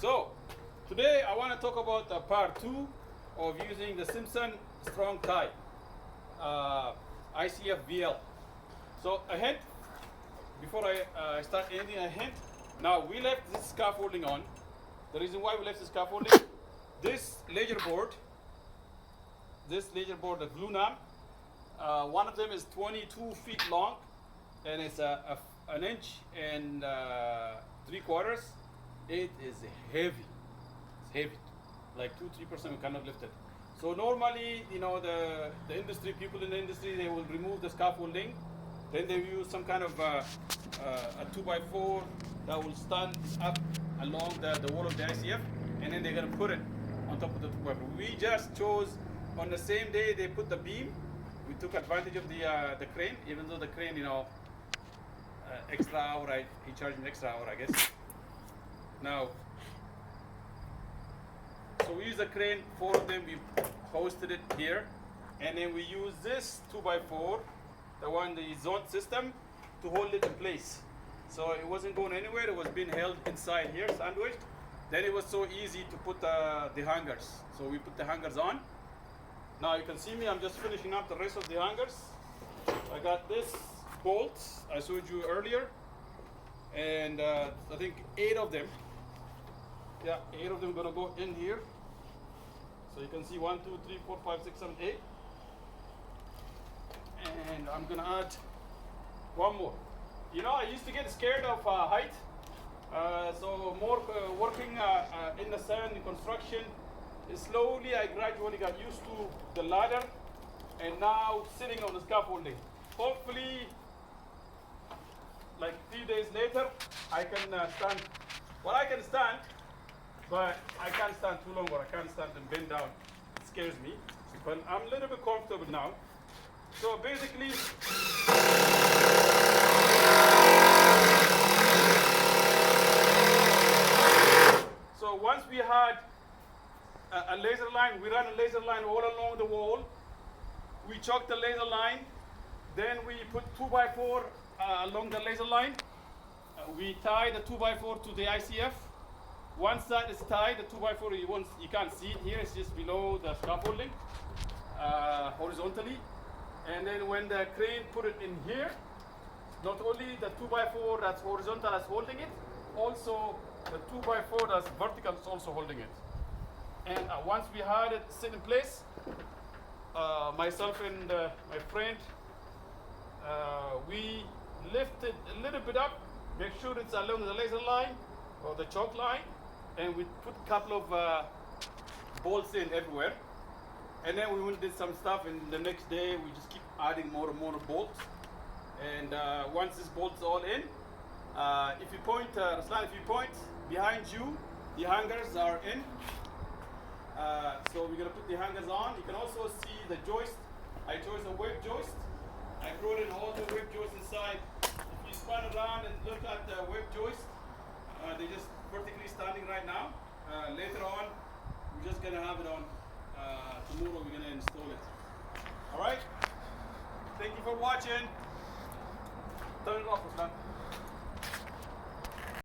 So today I want to talk about part 2 of using the Simpson strong tie ICFVL. So a hint before I start anything, a hint. Now we left this scaffolding on. The reason why we left the scaffolding, this laser board, the glue nut, one of them is 22 feet long, and it's an inch and 3/4. It is heavy. It's heavy, like 2-3% we cannot lift it. So normally, you know, the industry people in the industry, they will remove the scaffolding, then they use some kind of a 2x4 that will stand up along the wall of the ICF, and then they're gonna put it on top of the 2x4. We just chose on the same day they put the beam. We took advantage of the crane, even though the crane, you know, extra hour, he charged an extra hour, I guess. Now, so we use the crane, 4 of them, we hosted it here, and then we use this 2x4, the zone system, to hold it in place. So it wasn't going anywhere, it was being held inside here, sandwiched. Then it was so easy to put the hangers. So we put the hangers on. Now you can see me, I'm just finishing up the rest of the hangers. I got this bolts I showed you earlier, and I think 8 of them. Yeah, 8 of them gonna go in here. So you can see 1, 2, 3, 4, 5, 6, 7, 8. And I'm gonna add one more. You know, I used to get scared of height. So more working in the sand, in construction, slowly I gradually got used to the ladder, and now sitting on the scaffolding. Hopefully, like 3 days later, I can stand. Well, I can stand, but I can't stand too long, or I can't stand and bend down. It scares me, but I'm a little bit comfortable now. So basically, so once we had a laser line, we ran a laser line all along the wall. We chalked the laser line, then we put 2x4 along the laser line. We tie the 2x4 to the ICF. Once that is tied, the 2x4, you can't see it here, it's just below the scaffolding, horizontally. And then when the crane put it in here, not only the 2x4 that's horizontal is holding it, also the 2x4 that's vertical is also holding it. And once we had it sit in place, myself and my friend, we lift it a little bit up, make sure it's along the laser line or the chalk line, and we put a couple of bolts in everywhere. And then we went and did some stuff, and the next day we just keep adding more and more bolts. And once this bolt's all in, if you point, Ruslan, if you point behind you, the hangers are in. So we're gonna put the hangers on. You can also see the joist. I chose a web joist. I brought in all the web joists inside. If you spin around and look at the web joist, they're just vertically standing right now. Later on, we're just gonna have it on. Tomorrow we're gonna install it. All right. Thank you for watching. Turn it off, Ruslan.